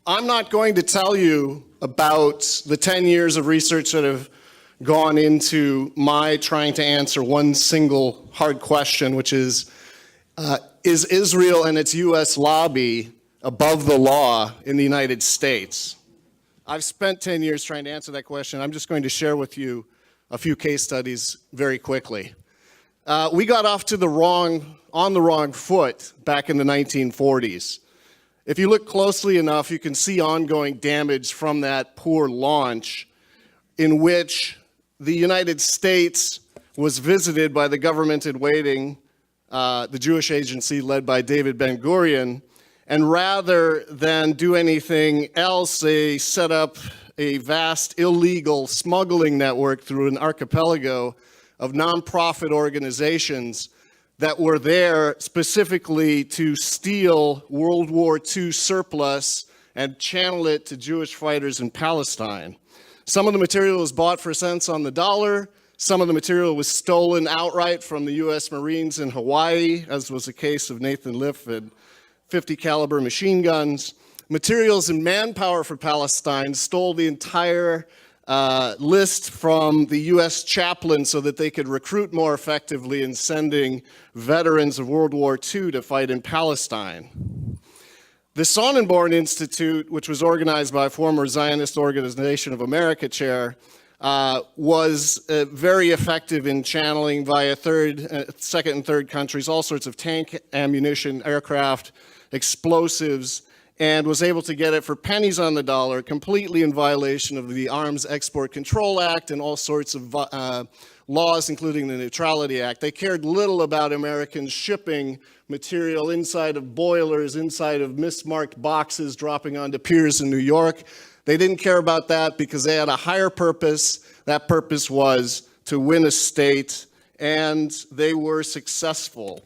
I'm not going to tell you about the 10 years of research that have gone into my trying to answer one single hard question, which is Israel and its U.S. lobby above the law in the United States? I've spent 10 years trying to answer that question. I'm just going to share with you a few case studies very quickly. We got off on the wrong foot back in the 1940s. If you look closely enough, you can see ongoing damage from that poor launch, in which the United States was visited by the government in waiting, the Jewish agency led by David Ben-Gurion, and rather than do anything else, they set up a vast illegal smuggling network through an archipelago of nonprofit organizations that were there specifically to steal World War II surplus and channel it to Jewish fighters in Palestine. Some of the material was bought for cents on the dollar. Some of the material was stolen outright from the U.S. Marines in Hawaii, as was the case of Nathan Liff and 50 caliber machine guns. Materials and manpower for Palestine stole the entire list from the U.S. chaplain so that they could recruit more effectively in sending veterans of World War II to fight in Palestine. The Sonnenborn Institute, which was organized by a former Zionist Organization of America chair, was very effective in channeling via second and third countries all sorts of tank ammunition, aircraft, explosives, and was able to get it for pennies on the dollar, completely in violation of the Arms Export Control Act and all sorts of laws, including the Neutrality Act. They cared little about Americans shipping material inside of boilers, inside of mismarked boxes, dropping onto piers in New York. They didn't care about that because they had a higher purpose. That purpose was to win a state, and they were successful.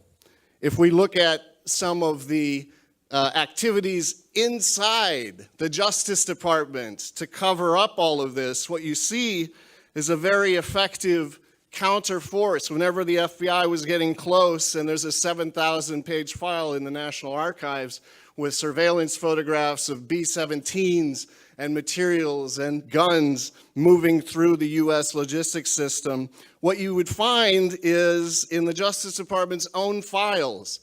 If we look at some of the activities inside the Justice Department to cover up all of this, what you see is a very effective counterforce. Whenever the FBI was getting close, and there's a 7,000-page file in the National Archives with surveillance photographs of B-17s and materials and guns moving through the U.S. logistics system, what you would find is in the Justice Department's own files,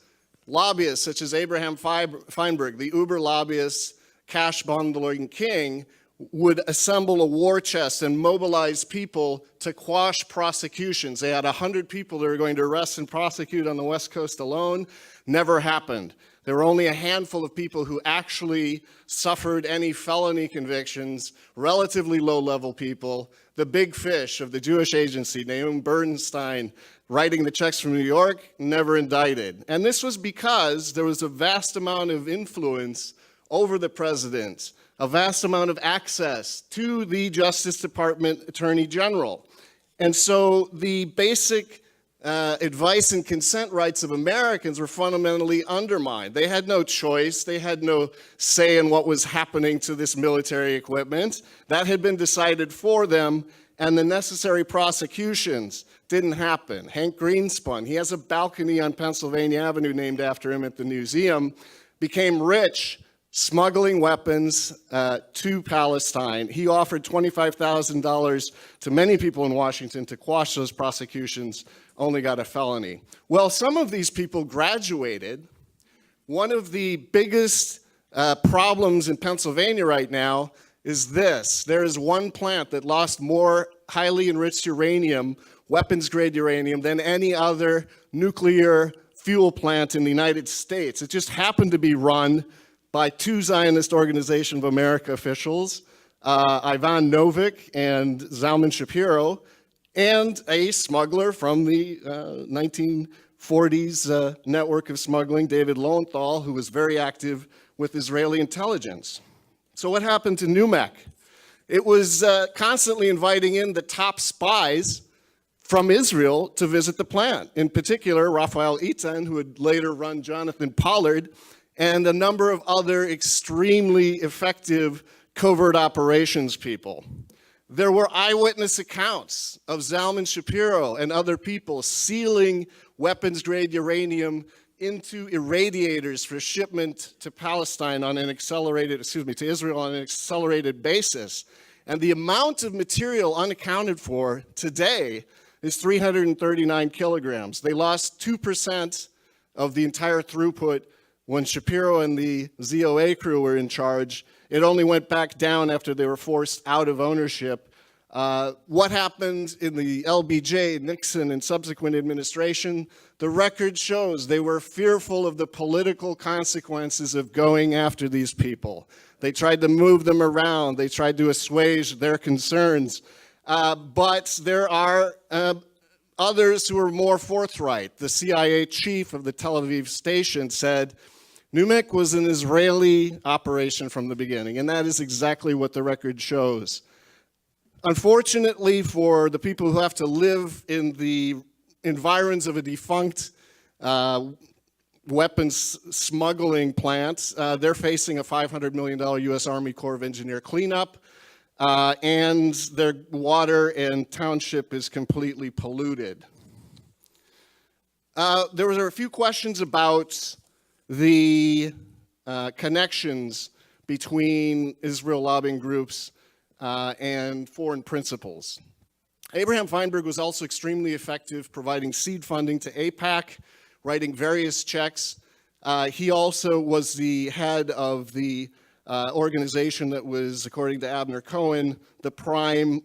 lobbyists such as Abraham Feinberg, the uber lobbyist, cash bundling king, would assemble a war chest and mobilize people to quash prosecutions. They had 100 people they were going to arrest and prosecute on the West Coast alone. Never happened. There were only a handful of people who actually suffered any felony convictions, relatively low-level people. The big fish of the Jewish agency, Nahum Bernstein, writing the checks from New York, never indicted. And this was because there was a vast amount of influence over the president, a vast amount of access to the Justice Department Attorney General. And so the basic advice and consent rights of Americans were fundamentally undermined. They had no choice. They had no say in what was happening to this military equipment. That had been decided for them, and the necessary prosecutions didn't happen. Hank Greenspun, he has a balcony on Pennsylvania Avenue named after him at the museum, became rich smuggling weapons to Palestine. He offered $25,000 to many people in Washington to quash those prosecutions, only got a felony. Well, some of these people graduated. One of the biggest problems in Pennsylvania right now is this. There is one plant that lost more highly enriched uranium, weapons-grade uranium, than any other nuclear fuel plant in the United States. It just happened to be run by two Zionist Organization of America officials, Ivan Novick and Zalman Shapiro, and a smuggler from the 1940s network of smuggling, David Lowenthal, who was very active with Israeli intelligence. So what happened to NUMEC? It was constantly inviting in the top spies from Israel to visit the plant. In particular, Raphael Eitan, who would later run Jonathan Pollard, and a number of other extremely effective covert operations people. There were eyewitness accounts of Zalman Shapiro and other people sealing weapons-grade uranium into irradiators for shipment to Palestine on an accelerated, to Israel on an accelerated basis. And the amount of material unaccounted for today is 339 kilograms. They lost 2% of the entire throughput when Shapiro and the ZOA crew were in charge. It only went back down after they were forced out of ownership. What happened in the LBJ, Nixon, and subsequent administration? The record shows they were fearful of the political consequences of going after these people. They tried to move them around. They tried to assuage their concerns. But there are others who are more forthright. The CIA chief of the Tel Aviv station said, Numik was an Israeli operation from the beginning, and that is exactly what the record shows. Unfortunately for the people who have to live in the environs of a defunct weapons smuggling plant, they're facing a $500 million U.S. Army Corps of Engineer cleanup, and their water and township is completely polluted. There were a few questions about the connections between Israel lobbying groups and foreign principles. Abraham Feinberg was also extremely effective providing seed funding to AIPAC, writing various checks. He also was the head of the organization that was, according to Abner Cohen, the prime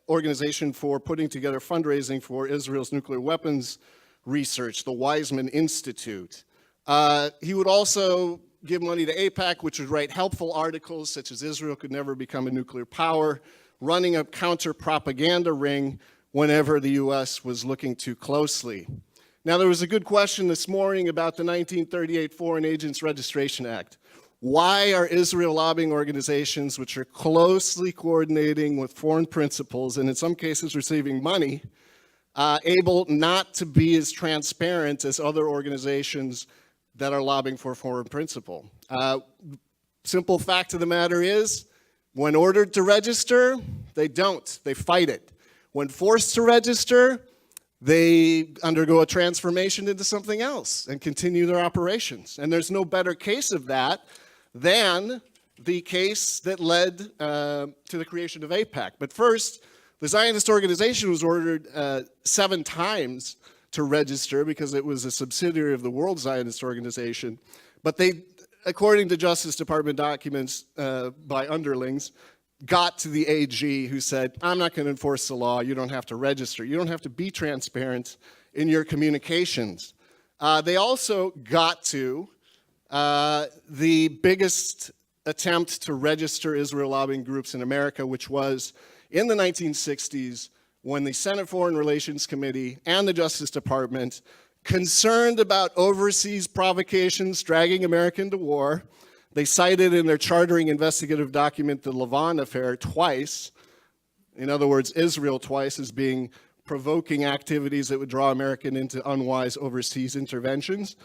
organization for putting together fundraising for Israel's nuclear weapons research, the Weizmann Institute. He would also give money to AIPAC, which would write helpful articles such as Israel could never become a nuclear power, running a counter-propaganda ring whenever the U.S. was looking too closely. Now, there was a good question this morning about the 1938 Foreign Agents Registration Act. Why are Israel lobbying organizations, which are closely coordinating with foreign principles and in some cases receiving money, able not to be as transparent as other organizations that are lobbying for foreign principle? Simple fact of the matter is, when ordered to register, they don't. They fight it. When forced to register, they undergo a transformation into something else and continue their operations. And there's no better case of that than the case that led to the creation of AIPAC. But first, the Zionist organization was ordered 7 times to register because it was a subsidiary of the World Zionist Organization. But they, according to Justice Department documents by underlings, got to the AG who said, I'm not going to enforce the law. You don't have to register. You don't have to be transparent in your communications. They also got to the biggest attempt to register Israel lobbying groups in America, which was in the 1960s, when the Senate Foreign Relations Committee and the Justice Department, concerned about overseas provocations dragging America into war, they cited in their chartering investigative document the Lavon affair twice, in other words, Israel twice, as being provoking activities that would draw America into unwise overseas interventions.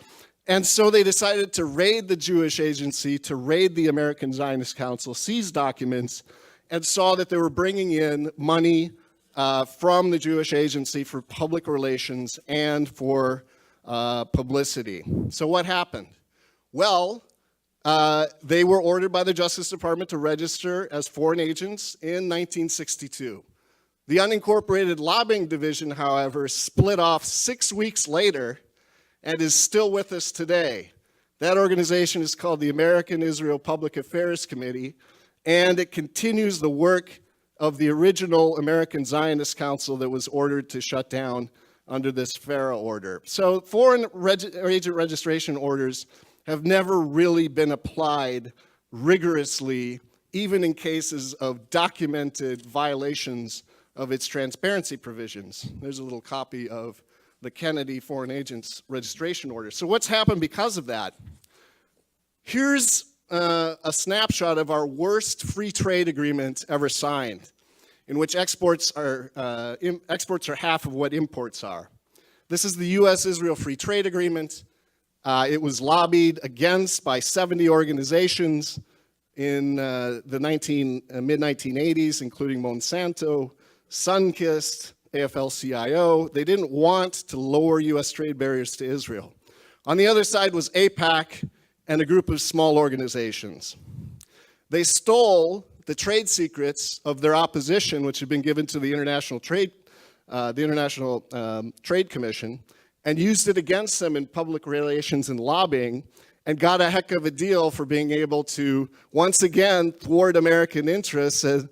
And so they decided to raid the Jewish agency, to raid the American Zionist Council, seize documents, and saw that they were bringing in money from the Jewish agency for public relations and for publicity. So what happened? Well, they were ordered by the Justice Department to register as foreign agents in 1962. The unincorporated lobbying division, however, split off 6 weeks later and is still with us today. That organization is called the American Israel Public Affairs Committee, and it continues the work of the original American Zionist Council that was ordered to shut down under this FARA order. So foreign agent registration orders have never really been applied rigorously, even in cases of documented violations of its transparency provisions. There's a little copy of the Kennedy Foreign Agents Registration Order. So what's happened because of that? Here's a snapshot of our worst free trade agreement ever signed, in which exports are half of what imports are. This is the U.S.-Israel Free Trade Agreement. It was lobbied against by 70 organizations in the mid-1980s, including Monsanto, Sunkist, AFL-CIO. They didn't want to lower U.S. trade barriers to Israel. On the other side was AIPAC and a group of small organizations. They stole the trade secrets of their opposition, which had been given to the International Trade Commission, and used it against them in public relations and lobbying, and got a heck of a deal for being able to, once again, thwart American interests and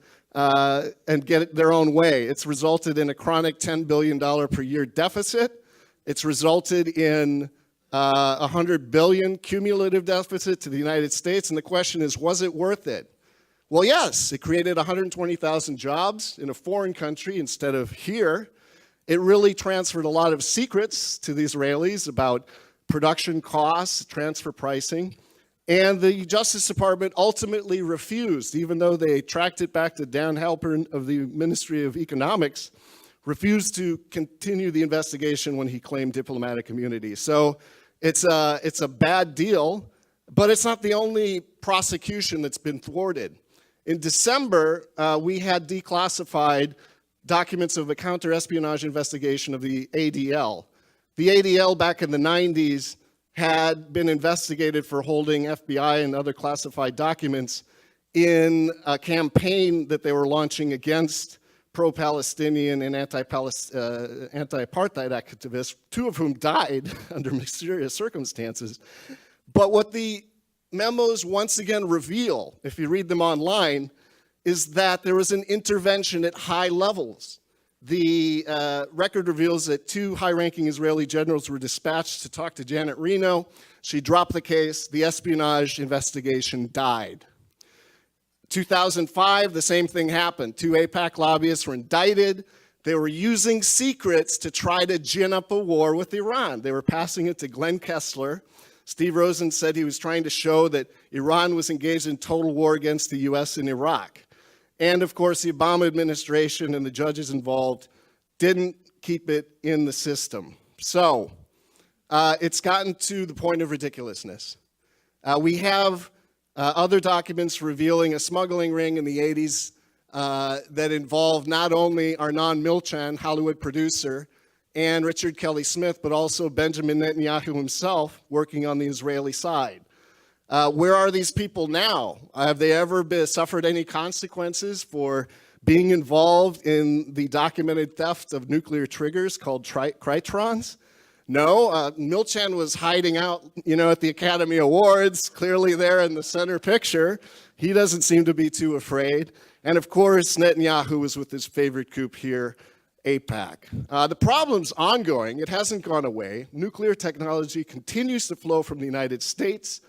get it their own way. It's resulted in a chronic $10 billion per year deficit. It's resulted in $100 billion cumulative deficit to the United States, and the question is, was it worth it? Well, yes, it created 120,000 jobs in a foreign country instead of here. It really transferred a lot of secrets to the Israelis about production costs, transfer pricing, and the Justice Department ultimately refused, even though they tracked it back to Dan Halpern of the Ministry of Economics, refused to continue the investigation when he claimed diplomatic immunity. So it's a bad deal, but it's not the only prosecution that's been thwarted. In December, we had declassified documents of the counter-espionage investigation of the ADL. The ADL back in the 90s had been investigated for holding FBI and other classified documents in a campaign that they were launching against pro-Palestinian and anti-apartheid activists, two of whom died under mysterious circumstances. But what the memos once again reveal, if you read them online, is that there was an intervention at high levels. The record reveals that two high-ranking Israeli generals were dispatched to talk to Janet Reno. She dropped the case. The espionage investigation died. 2005, the same thing happened. Two AIPAC lobbyists were indicted. They were using secrets to try to gin up a war with Iran. They were passing it to Glenn Kessler. Steve Rosen said he was trying to show that Iran was engaged in total war against the US in Iraq. And of course, the Obama administration and the judges involved didn't keep it in the system. So it's gotten to the point of ridiculousness. We have other documents revealing a smuggling ring in the 80s that involved not only Arnon Milchan, Hollywood producer, and Richard Kelly Smith, but also Benjamin Netanyahu himself working on the Israeli side. Where are these people now? Have they ever suffered any consequences for being involved in the documented theft of nuclear triggers called Critrons? No, Milchan was hiding out, at the Academy Awards, clearly there in the center picture. He doesn't seem to be too afraid. And of course, Netanyahu was with his favorite group here, AIPAC. The problem's ongoing. It hasn't gone away. Nuclear technology continues to flow from the United States,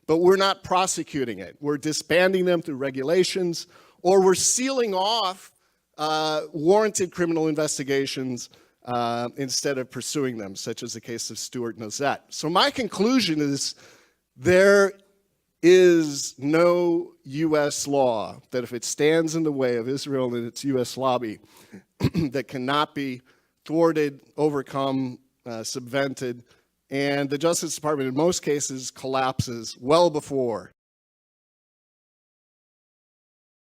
but we're not prosecuting it. We're disbanding them through regulations, or we're sealing off warranted criminal investigations instead of pursuing them, such as the case of Stuart Nozet. So my conclusion is there is no U.S. law that if it stands in the way of Israel and its U.S. lobby that cannot be thwarted, overcome, subvented, and the Justice Department in most cases collapses well before